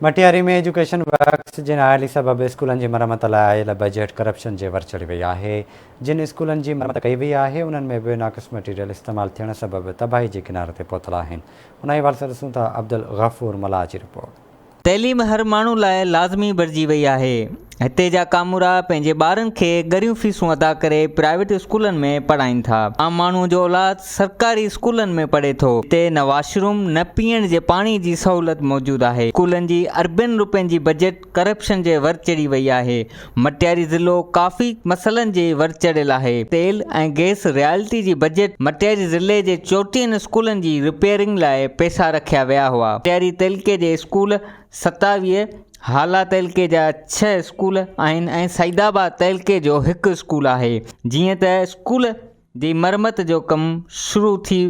मटियारी में education works जिन आयल सबब स्कूलन जी मरम्मत लाइ आयल बजट करप्शन जे वर चढ़ी वई आहे। जिन स्कूलन जी मरम्मत कई वई आहे उन्हनि में बि नाक़िस मटीरियल इस्तेमालु थियण सबब तबाही जे किनारे ते पहुतल आहिनि। उन हवाले सां ॾिसूं था अब्दुल गफूर मला जी रिपोर्ट। तइलीम हर माण्हू लाइ लाज़मी बणिजी वई आहे। हिते जा कामूरा पंहिंजे ॿारनि खे ॻरियूं फीसूं अदा करे प्राइवेट स्कूलनि में पढ़ाइनि था। आम माण्हू जो औलाद सरकारी स्कूलनि में पढ़े थो। हिते न वॉशरूम न पीअण जे पाणी जी सहूलियत मौजूदु आहे। स्कूलनि जी अरबनि रुपयनि जी बजट करप्शन जे वर चढ़ी वई आहे। मटियारी ज़िलो काफ़ी मसइलनि जे वर चढ़ियल आहे। तेल ऐं गैस रॉयल्टी जी बजट मटियारी ज़िले जे 34 स्कूलनि जी रिपेयरिंग लाइ पैसा रखिया विया हुआ। मटियारी तइलके जे स्कूल 27, हाला तइलके जा 6 स्कूल आहिनि ऐं सईदाबाद तइलके जो 1 स्कूल आहे। जीअं त स्कूल जी मरम्मत जो कमु शुरू थी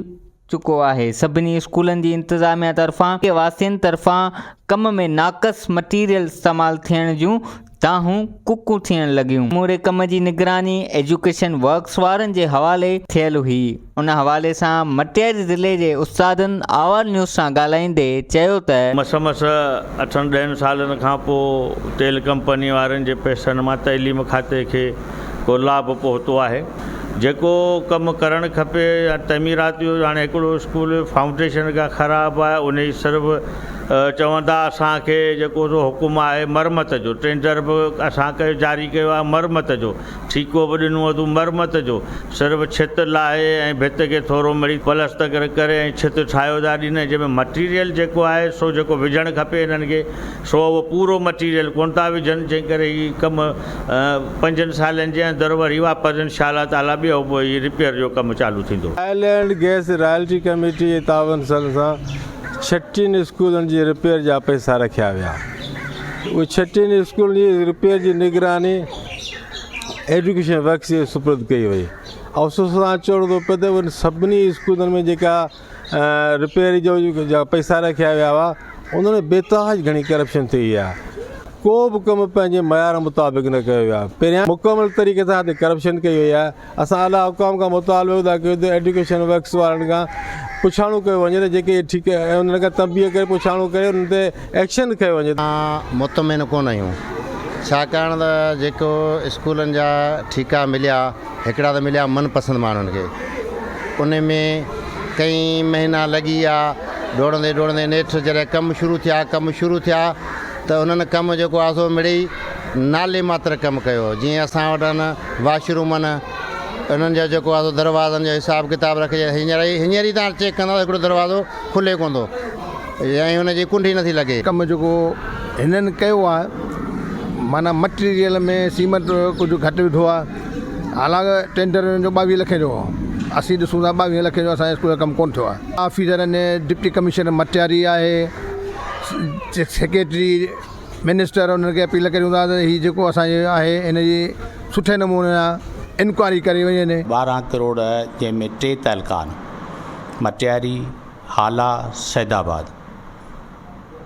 चुको आहे। सभिनी स्कूलनि जी इंतिज़ामिया तरफ़ां के वासियुनि तरफ़ां कम में नाक़िस मटीरियल इस्तेमालु थियण जूं ताहूं कुकूं थियण लॻियूं। पूरे कम जी निगरानी एजुकेशन वर्क्स वारनि जे हवाले थियल हुई। उन हवाले सां मटियारी ज़िले जे उस्तादनि आवाज़ न्यूज़ सां ॻाल्हाईंदे चयो त मस 8-10 सालनि खां पोइ तेल कंपनी वारनि जे पैसनि मां तइलीम खाते खे को लाभ पहुतो आहे। जेको कमु करणु खपे या तमीरात जो हाणे हिकिड़ो स्कूल फाउंडेशन खां ख़राबु आहे, उन जी सिर्फ़ु चवंदा असांखे जेको सो हुकुम आहे मरम्मत जो, टेंडर बि असांखे जारी कयो आहे मरम्मत जो, ठीको बि ॾिनो आहे तूं मरम्मत जो, सिर्फ़ु छित लाहे ऐं भित खे थोरो मिड़ी प्लस्तर करे ऐं छित ठाहियो था ॾिन। जंहिंमें मटीरियल जेको आहे सो जेको विझणु खपे हिननि खे सो उहो पूरो मटीरियल कोन था विझनि, जंहिं करे हीउ कमु 5 सालनि जे अंदरि वरी वापसि इंशाअल्लाह ताला ॿियो पोइ रिपेयर जो कमु चालू थींदो। आयल गैस रॉयल्टी कमेटी जे तावन सां 36 स्कूलनि जी रिपेयर जा पैसा रखिया विया। उहे 36 स्कूल जी रिपेयर जी निगरानी एजुकेशन वर्क्स जे सुपुर्द कई वई। अफ़सोस सां चवणो थो पए त उन सभिनी स्कूलनि में जेका रिपेयर जा पैसा रखिया विया हुआ उन्हनि बेतहाश घणी करप्शन थी आहे। को बि कमु पंहिंजे मयार मुताबिक़ न कयो वियो आहे। पहिरियां मुकमल तरीक़े सां हिते करप्शन कई वई आहे। असां आला हुकाम खां मुतालबो था कयूं त एजुकेशन वर्क्स वारनि खां पुछाणो कयो वञे त जेके ठीकु आहे उन्हनि खां तंबीह करे पुछाणो करे उन ते एक्शन कयो वञे। मुतमिन कोन आहियूं, छाकाणि त जेको स्कूलनि जा ठीका मिलिया हिकिड़ा त मिलिया मनपसंदि माण्हुनि खे, उन में कई महीना लॻी विया दौड़ंदे नेठि जॾहिं कमु शुरू थिया त उन्हनि कमु जेको आहे सो मिड़ई नाले मात्र कमु कयो। जीअं असां वटि वाशरूमनि उन्हनि जा जेको आहे दरवाज़नि जो हिसाब किताब रखिजे, हींअर ई तव्हां चेक कंदा हिकिड़ो दरवाज़ो खुले कोन थो ऐं हुनजी कुंडी नथी लॻे। कमु जेको हिननि कयो आहे माना मटीरियल में सीमेंट कुझु घटि विधो आहे। हालांकि टेंडर जो 22 लख जो, असीं ॾिसूं था 22 लख जो असांजे स्कूल जो कमु कोन थियो आहे। ऑफिसरनि डिप्टी कमिश्नर मटियारी आहे, सेक्रेटरी मिनिस्टर, उन्हनि खे अपील करियूं था त हीउ जेको असांजो आहे हिन जी सुठे नमूने इंक्वायरी करी वञे। 12 करोड़ जंहिंमें 3 तइलका आहिनि, मटियारी, हाला, सैदाबाद।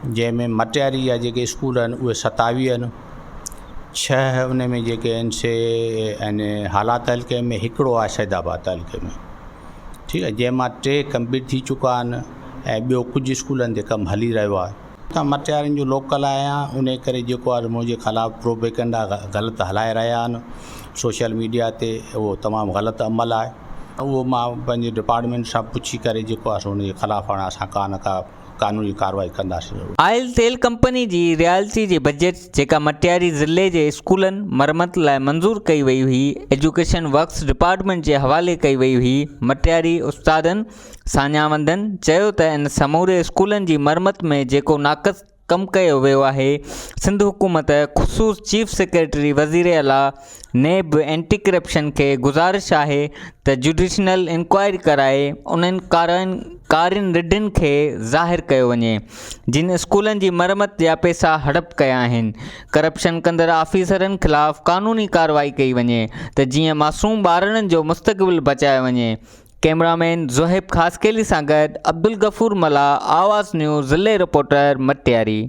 जंहिंमें मटियारी जा जेके स्कूल आहिनि उहे 27 आहिनि, 6 उन में जेके आहिनि से आहिनि हाला तइलके में, हिकिड़ो आहे सैदाबाद तइलके में, ठीकु आहे। जंहिंमां 3 कंप्लीट थी चुका आहिनि ऐं ॿियो कुझु स्कूलनि ते कमु हली रहियो आहे। त मटियारियुनि जो लोकल आहियां, उन करे जेको आहे मुंहिंजे ख़िलाफ़ु प्रोपेगेंडा ग़लति हलाए रहिया आहिनि सोशल मीडिया ते, उहो तमामु ग़लति अमल आहे। उहो मां पंहिंजे डिपार्टमेंट सां पुछी करे जेको आहे सो उनजे ख़िलाफ़ु हाणे असां का कानूनी कार्रवाई कंदासीं। आयल तेल कंपनी जी रॉयल्टी जी बजट जेका मटियारी ज़िले जे स्कूलनि मरम्मत लाइ मंज़ूर कई वई हुई, एजुकेशन वर्क्स डिपार्टमेंट जे हवाले कई वई हुई। मटियारी उस्तादनि सान्यावंदनि चयो त इन समूरे स्कूलनि जी मरम्मत में जेको नाक़िस कमु कयो वियो आहे, सिंध हुकूमत ख़ुसूस चीफ सेक्रेटरी वज़ीर आला नेब एंटी करप्शन खे गुज़ारिश आहे त जुडिशनल इंक्वायरी कराए उन्हनि कारिन रिढनि खे ज़ाहिर कयो वञे जिन स्कूलनि जी मरम्मत जा पैसा हड़प कया आहिनि। करप्शन कंदड़ ऑफिसरनि ख़िलाफ़ु कानूनी कार्रवाई कई वञे त जीअं मासूम ॿारनि जो मुस्तक़बिल बचायो वञे। कैमरामैन ज़ुहैब ख़ासकेली सां गॾु अब्दुल गफूर मला, आवाज़ न्यूज़ ज़िले रिपोर्टर मटियारी।